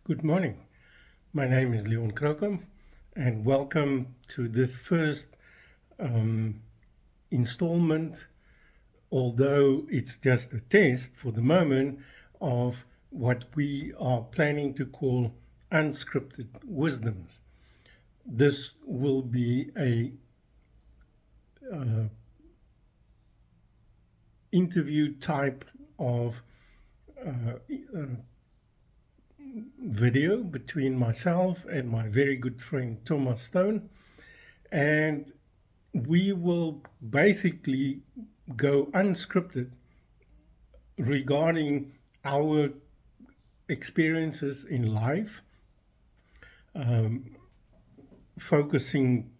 Good morning. My name is Leon Krokum, and welcome to this first installment, although it's just a test for the moment, of what we are planning to call unscripted wisdoms. This will be a interview type of video between myself and my very good friend Thomas Stone, and we will basically go unscripted regarding our experiences in life, focusing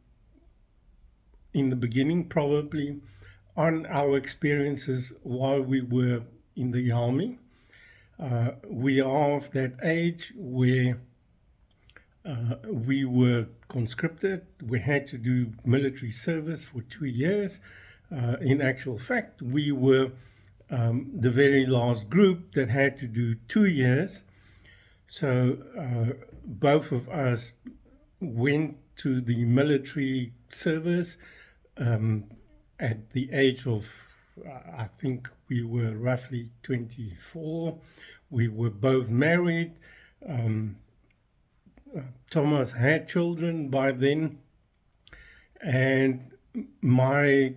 in the beginning probably on our experiences while we were in the army. We are of that age where we were conscripted. We had to do military service for 2 years. In actual fact, we were the very last group that had to do 2 years. So both of us went to the military service at the age of, I think we were roughly 24. We were both married. Thomas had children by then, and I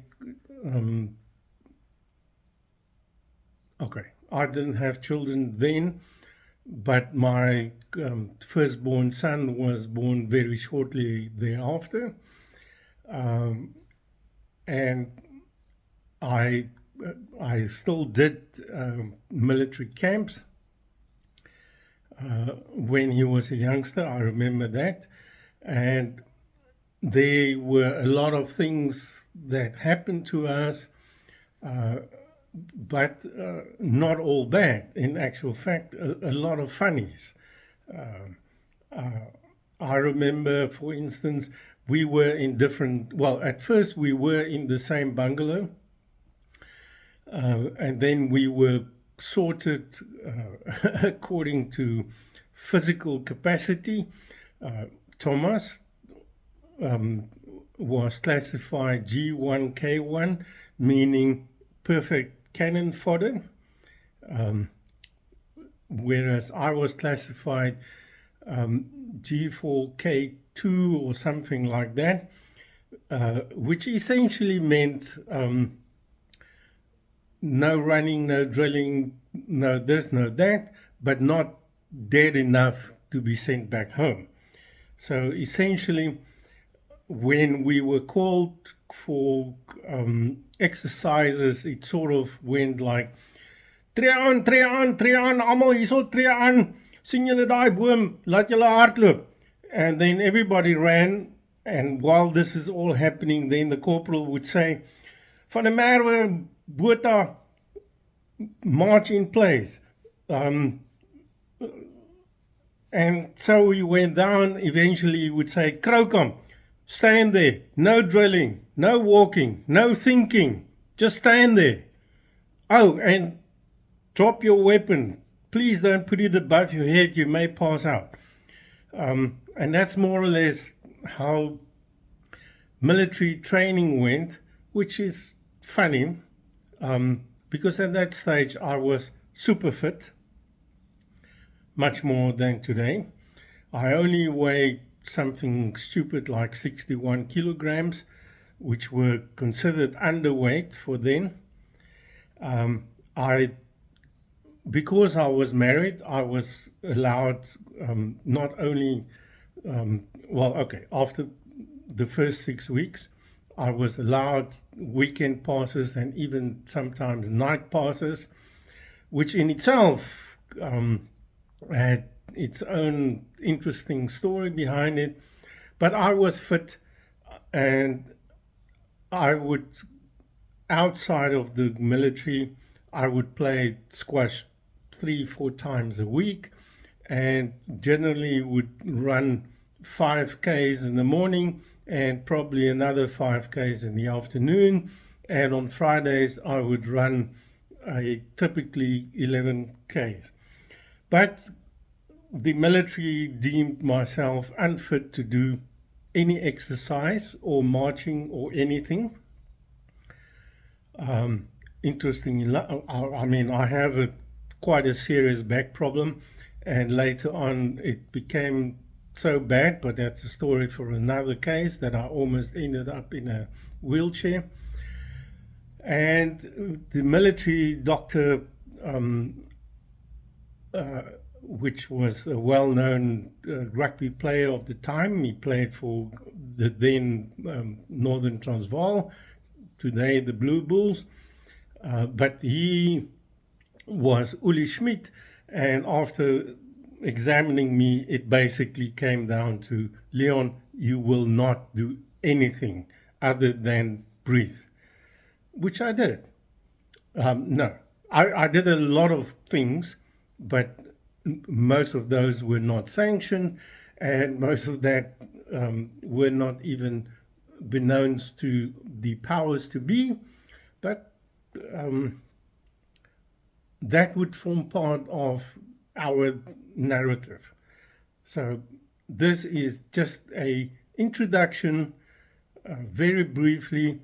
didn't have children then, but my firstborn son was born very shortly thereafter, and I still did military camps when he was a youngster. I remember that, and there were a lot of things that happened to us, but not all bad. In actual fact, a lot of funnies. I remember, for instance, we were in at first we were in the same bungalow, and then we were sorted according to physical capacity. Thomas was classified G1K1, meaning perfect cannon fodder, whereas I was classified G4K2 or something like that, which essentially meant no running, no drilling, no this, no that, but not dead enough to be sent back home. So essentially, when we were called for exercises, it sort of went like, tree aan, almal hierso, tree aan, sien julle daai boom, laat julle hardloop. And then everybody ran, and while this is all happening, then the corporal would say, van die Merwe, Botha, march in place. And so we went down. Eventually he would say, Krokum, stand there, no drilling, no walking, no thinking, just stand there. Oh, and drop your weapon. Please don't put it above your head, you may pass out. And that's more or less how military training went, which is funny, because at that stage I was super fit, much more than today. I only weighed something stupid like 61 kilograms, which were considered underweight for then. Because I was married, I was allowed not only, after the first 6 weeks, I was allowed weekend passes and even sometimes night passes, which in itself had its own interesting story behind it. But I was fit, and I would, outside of the military, I would play squash 3-4 times a week, and generally would run 5Ks in the morning and probably another 5Ks in the afternoon. And on Fridays I would run typically 11Ks. But the military deemed myself unfit to do any exercise or marching or anything. Interestingly, I mean, I have quite a serious back problem, and later on it became so bad, but that's a story for another case, that I almost ended up in a wheelchair. And the military doctor, which was a well-known rugby player of the time, he played for the then Northern Transvaal, today the Blue Bulls, but he was Uli Schmidt, and after examining me, it basically came down to, Leon, you will not do anything other than breathe, which I did. No, I did a lot of things, but most of those were not sanctioned, and most of that were not even beknownst to the powers to be, but that would form part of our narrative. So this is just a introduction, very briefly.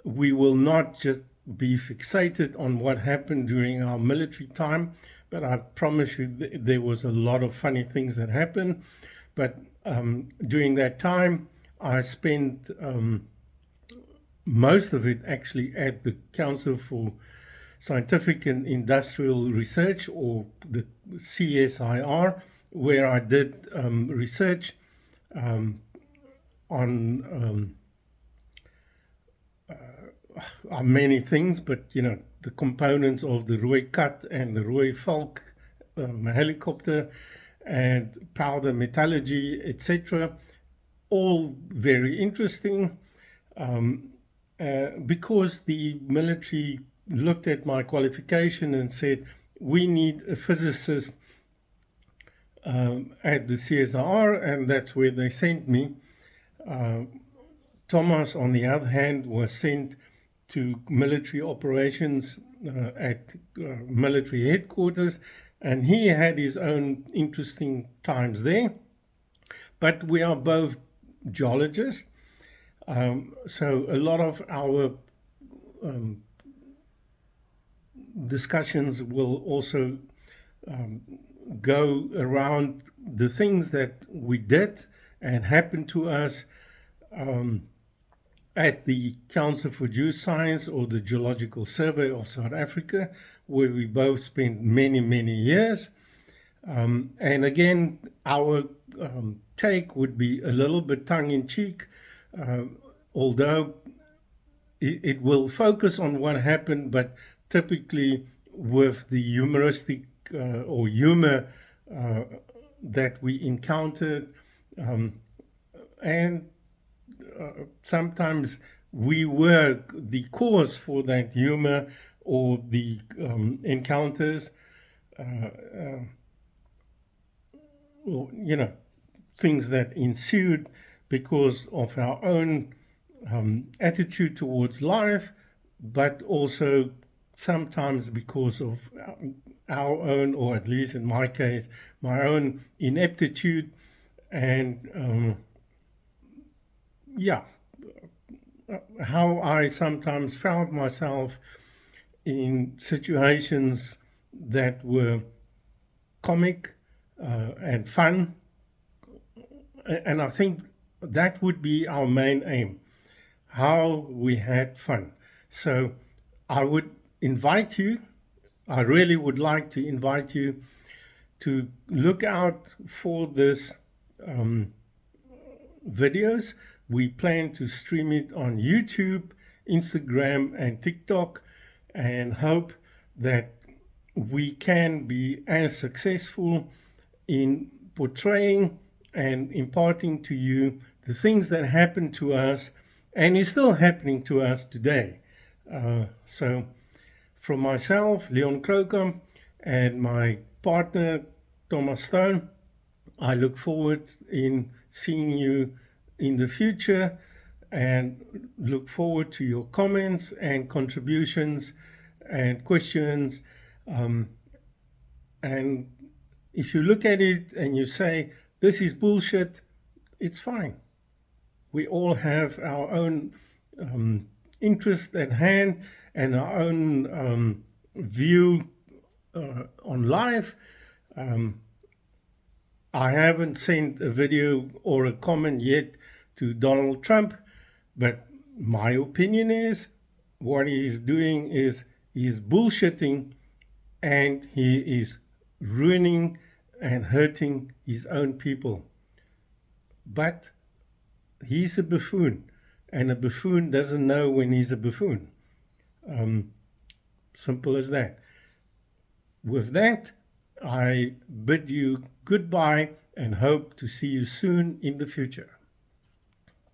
We will not just be fixated on what happened during our military time, but I promise you there was a lot of funny things that happened. But during that time, I spent most of it actually at the Council for Scientific and Industrial Research, or the CSIR, where I did research on many things, but the components of the Rooi Kat and the Rooi Valk helicopter, and powder metallurgy, etc. All very interesting, because the military looked at my qualification and said, we need a physicist at the CSIR, and that's where they sent me. Thomas, on the other hand, was sent to military operations at military headquarters, and he had his own interesting times there. But we are both geologists, so a lot of our discussions will also go around the things that we did and happened to us at the Council for Geoscience, or the Geological Survey of South Africa, where we both spent many, many years. And again, our take would be a little bit tongue-in-cheek, although it will focus on what happened, but typically with the humoristic or humor that we encountered, and sometimes we were the cause for that humor or the encounters, or, things that ensued because of our own attitude towards life, but also sometimes because of our own, or at least in my case, my own ineptitude, and how I sometimes found myself in situations that were comic and fun, and I think that would be our main aim, how we had fun. So I would invite you, I really would like to invite you to look out for this videos. We plan to stream it on YouTube, Instagram, and TikTok, and hope that we can be as successful in portraying and imparting to you the things that happened to us and is still happening to us today. So from myself, Leon Krokamp, and my partner, Thomas Stone, I look forward in seeing you in the future, and look forward to your comments and contributions and questions, and if you look at it and you say, this is bullshit, it's fine. We all have our own interest at hand and our own view on life. I haven't sent a video or a comment yet to Donald Trump, but my opinion is what he is doing is he is bullshitting, and he is ruining and hurting his own people. But he's a buffoon, and a buffoon doesn't know when he's a buffoon. Simple as that. With that, I bid you goodbye and hope to see you soon in the future.